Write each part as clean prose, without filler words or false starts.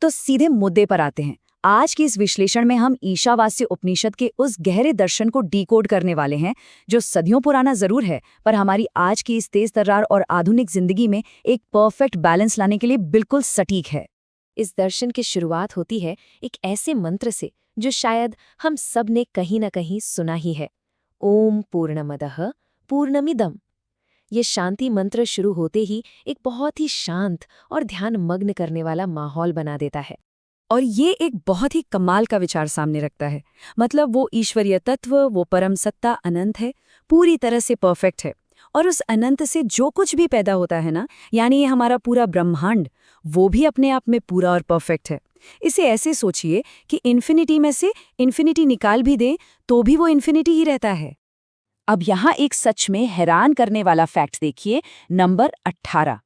तो सीधे मुद्दे पर आते हैं। आज के इस विश्लेषण में हम ईशावास्य उपनिषद के उस गहरे दर्शन को डिकोड करने वाले हैं जो सदियों पुराना जरूर है, पर हमारी आज की इस तेज तर्रार और आधुनिक जिंदगी में एक परफेक्ट बैलेंस लाने के लिए बिल्कुल सटीक है। इस दर्शन की शुरुआत होती है एक ऐसे मंत्र से जो शायद हम सब ने कहीं न कहीं सुना ही है। ओम पूर्णमदः पूर्णमिदम्। ये शांति मंत्र शुरू होते ही एक बहुत ही शांत और ध्यान मग्न करने वाला माहौल बना देता है। और ये एक बहुत ही कमाल का विचार सामने रखता है। मतलब वो ईश्वरीय तत्व, वो परम सत्ता अनंत है, पूरी तरह से परफेक्ट है। और उस अनंत से जो कुछ भी पैदा होता है ना, यानी ये हमारा पूरा ब्रह्मांड, वो भी अपने आप में पूरा और परफेक्ट है। इसे ऐसे सोचिए कि इन्फिनिटी में से इन्फिनिटी निकाल भी दें तो भी वो इन्फिनिटी ही रहता है। अब यहाँ एक सच में हैरान करने वाला फैक्ट देखिए, नंबर 18।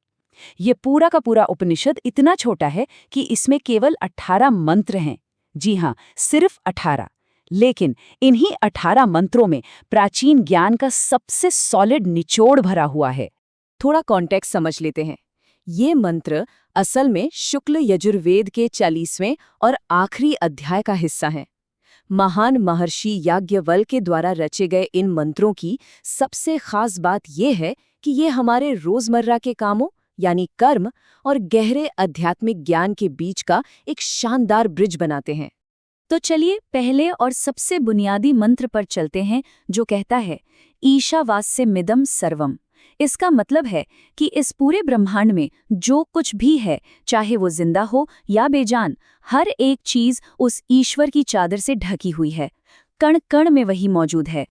ये पूरा का पूरा उपनिषद इतना छोटा है कि इसमें केवल 18 मंत्र हैं। जी हाँ, सिर्फ 18। लेकिन इन्हीं 18 मंत्रों में प्राचीन ज्ञान का सबसे सॉलिड निचोड़ भरा हुआ है। थोड़ा कॉन्टेक्स्ट समझ लेते हैं। ये मंत्र असल में शुक्ल यजुर्वेद के 40वें और आखिरी अध्याय का हिस्सा हैं। महान महर्षि याज्ञवल्क्य के द्वारा रचे गए इन मंत्रों की सबसे खास बात यह है कि ये हमारे रोजमर्रा के कामों यानी कर्म और गहरे आध्यात्मिक ज्ञान के बीच का एक शानदार ब्रिज बनाते हैं। तो चलिए पहले और सबसे बुनियादी मंत्र पर चलते हैं, जो कहता है ईशावास्यमिदं सर्वम। इसका मतलब है कि इस पूरे ब्रह्मांड में जो कुछ भी है, चाहे वो जिंदा हो या बेजान, हर एक चीज उस ईश्वर की चादर से ढकी हुई है। कण कण में वही मौजूद है।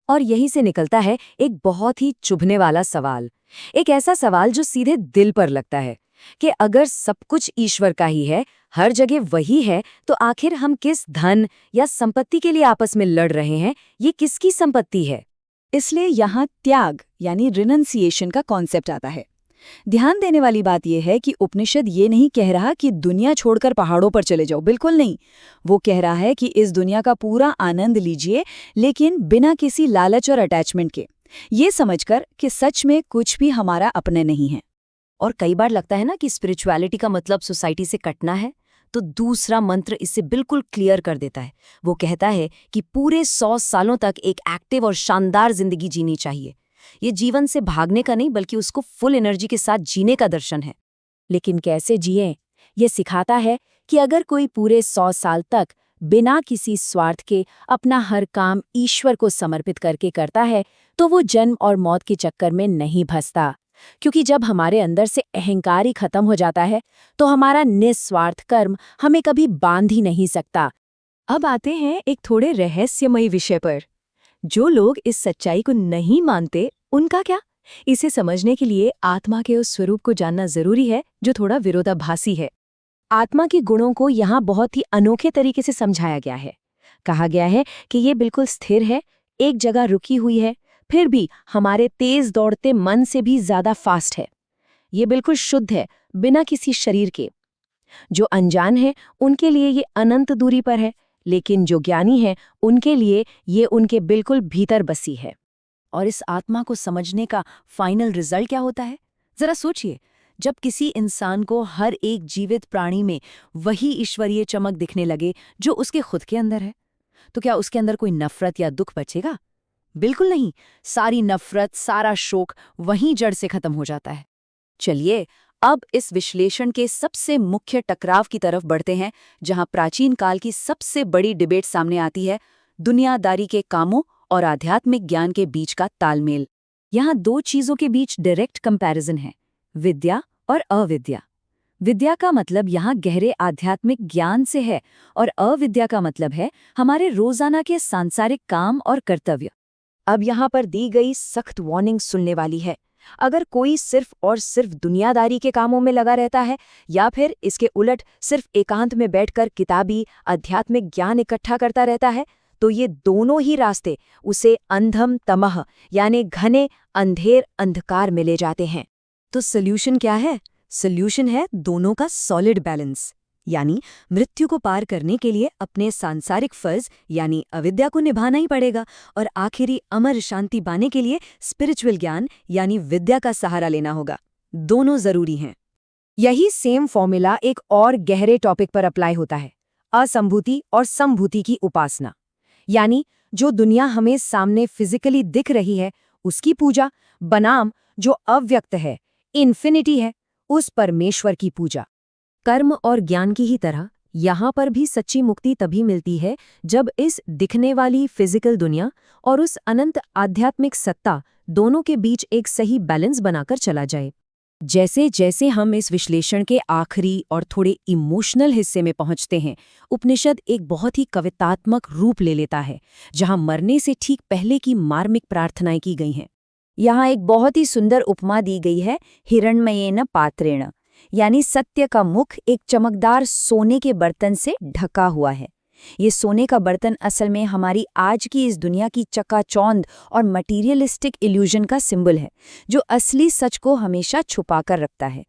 और यही से निकलता है एक बहुत ही चुभने वाला सवाल, एक ऐसा सवाल जो सीधे दिल पर लगता है कि अगर सब कुछ ईश्वर का ही है, हर जगह वही है, तो आखिर हम किस धन या संपत्ति के लिए आपस में लड़ रहे हैं? ये किसकी संपत्ति है? इसलिए यहाँ त्याग यानी रिनंसिएशन का कॉन्सेप्ट आता है। ध्यान देने वाली बात यह है कि उपनिषद ये नहीं कह रहा कि दुनिया छोड़कर पहाड़ों पर चले जाओ, बिल्कुल नहीं। वो कह रहा है कि इस दुनिया का पूरा आनंद लीजिए, लेकिन बिना किसी लालच और अटैचमेंट के, ये समझकर कि सच में कुछ भी हमारा अपने नहीं है। और कई बार लगता है ना कि स्पिरिचुअलिटी का मतलब सोसाइटी से कटना है, तो दूसरा मंत्र इसे बिल्कुल क्लियर कर देता है। वो कहता है कि पूरे 100 सालों तक एक एक्टिव और शानदार जिंदगी जीनी चाहिए। ये जीवन से भागने का नहीं, बल्कि उसको फुल एनर्जी के साथ जीने का दर्शन है। लेकिन कैसे जिए? ये सिखाता है कि अगर कोई पूरे 100 साल तक बिना किसी स्वार्थ के अपना हर काम ईश्वर को समर्पित करके करता है, तो वो जन्म और मौत के चक्कर में नहीं फंसता। क्योंकि जब हमारे अंदर से अहंकार ही खत्म हो जाता है, तो हमारा निस्वार्थ कर्म हमें कभी बांध ही नहीं सकता। अब आते हैं एक थोड़े रहस्यमयी विषय पर। जो लोग इस सच्चाई को नहीं मानते, उनका क्या? इसे समझने के लिए आत्मा के उस स्वरूप को जानना जरूरी है, जो थोड़ा विरोधाभासी है। आत्मा के गुणों को यहाँ बहुत ही अनोखे तरीके से समझाया गया है। कहा गया है कि ये बिल्कुल स्थिर है, एक जगह रुकी हुई है, फिर भी हमारे तेज दौड़ते मन से भी ज्यादा फास्ट है। ये बिल्कुल शुद्ध है, बिना किसी शरीर के। जो अनजान है उनके लिए ये अनंत दूरी पर है, लेकिन जो ज्ञानी है उनके लिए ये उनके बिल्कुल भीतर बसी है। और इस आत्मा को समझने का फाइनल रिजल्ट क्या होता है? जरा सोचिए, जब किसी इंसान को हर एक जीवित प्राणी में वही ईश्वरीय चमक दिखने लगे जो उसके खुद के अंदर है, तो क्या उसके अंदर कोई नफरत या दुख बचेगा? बिल्कुल नहीं। सारी नफरत, सारा शोक वहीं जड़ से खत्म हो जाता है। चलिए अब इस विश्लेषण के सबसे मुख्य टकराव की तरफ बढ़ते हैं, जहां प्राचीन काल की सबसे बड़ी डिबेट सामने आती है, दुनियादारी के कामों और आध्यात्मिक ज्ञान के बीच का तालमेल। यहाँ दो चीजों के बीच डायरेक्ट कंपैरिजन है, विद्या और अविद्या। विद्या का मतलब यहाँ गहरे आध्यात्मिक ज्ञान से है, और अविद्या का मतलब है हमारे रोजाना के सांसारिक काम और कर्तव्य। अब यहाँ पर दी गई सख्त वार्निंग सुनने वाली है। अगर कोई सिर्फ और सिर्फ दुनियादारी के कामों में लगा रहता है, या फिर इसके उलट सिर्फ एकांत में बैठकर किताबी आध्यात्मिक ज्ञान इकट्ठा करता रहता है, तो ये दोनों ही रास्ते उसे अंधम तमह यानी घने अंधेर अंधकार में ले जाते हैं। तो सोल्यूशन क्या है? सोल्यूशन है दोनों का सॉलिड बैलेंस। यानी मृत्यु को पार करने के लिए अपने सांसारिक फर्ज यानी अविद्या को निभाना ही पड़ेगा, और आखिरी अमर शांति पाने के लिए स्पिरिचुअल ज्ञान यानी विद्या का सहारा लेना होगा। दोनों जरूरी हैं। यही सेम फॉर्मूला एक और गहरे टॉपिक पर अप्लाई होता है, असंभूति और संभूति की उपासना। यानी जो दुनिया हमें सामने फिजिकली दिख रही है उसकी पूजा, बनाम जो अव्यक्त है, इन्फिनिटी है, उस परमेश्वर की पूजा। कर्म और ज्ञान की ही तरह यहाँ पर भी सच्ची मुक्ति तभी मिलती है जब इस दिखने वाली फिजिकल दुनिया और उस अनंत आध्यात्मिक सत्ता दोनों के बीच एक सही बैलेंस बनाकर चला जाए। जैसे जैसे हम इस विश्लेषण के आखिरी और थोड़े इमोशनल हिस्से में पहुंचते हैं, उपनिषद एक बहुत ही कवितात्मक रूप ले लेता है, जहां मरने से ठीक पहले की मार्मिक प्रार्थनाएं की गई हैं। यहाँ एक बहुत ही सुंदर उपमा दी गई है हिरण्मयेन पात्रेण, यानी सत्य का मुख एक चमकदार सोने के बर्तन से ढका हुआ है। ये सोने का बर्तन असल में हमारी आज की इस दुनिया की चकाचौंध और मटीरियलिस्टिक इल्यूजन का सिंबल है, जो असली सच को हमेशा छुपाकर रखता है।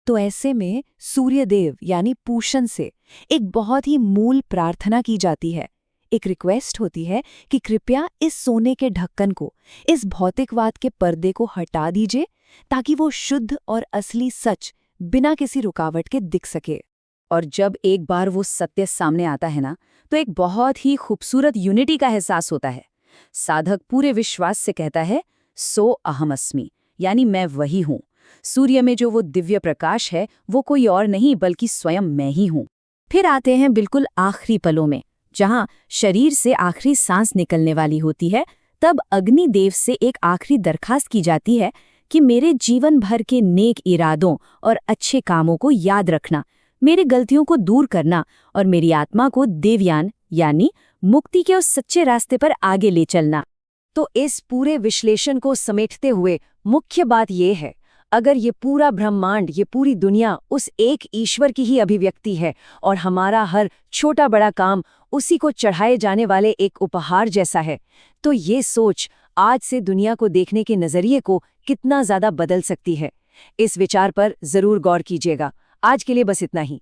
तो ऐसे में सूर्यदेव यानी पूषण से एक बहुत ही मूल प्रार्थना की जाती है। एक रिक्वेस्ट होती है कि कृपया इस सोने के ढक्कन को, इस भौतिकवाद के पर्दे को हटा दीजिए, ताकि वो शुद्ध और असली सच बिना किसी रुकावट के दिख सके। और जब एक बार वो सत्य सामने आता है ना, तो एक बहुत ही खूबसूरत यूनिटी का एहसास होता है। साधक पूरे विश्वास से कहता है, सो अहमअस्मि, यानी मैं वही हूँ। सूर्य में जो वो दिव्य प्रकाश है, वो कोई और नहीं बल्कि स्वयं मैं ही हूँ। फिर आते हैं बिल्कुल आखिरी पलों में, जहाँ शरीर से आखिरी सांस निकलने वाली होती है। तब अग्निदेव से एक आखिरी दरखास्त की जाती है कि मेरे जीवन भर के नेक इरादों और अच्छे कामों को याद रखना, मेरी गलतियों को दूर करना और मेरी आत्मा को देवयान यानी मुक्ति के उस सच्चे रास्ते पर आगे ले चलना। तो इस पूरे विश्लेषण को समेटते हुए मुख्य बात यह है, अगर ये पूरा ब्रह्मांड, ये पूरी दुनिया उस एक ईश्वर की ही अभिव्यक्ति है और हमारा हर छोटा बड़ा काम उसी को चढ़ाए जाने वाले एक उपहार जैसा है, तो ये सोच आज से दुनिया को देखने के नजरिए को कितना ज्यादा बदल सकती है। इस विचार पर जरूर गौर कीजिएगा। आज के लिए बस इतना ही।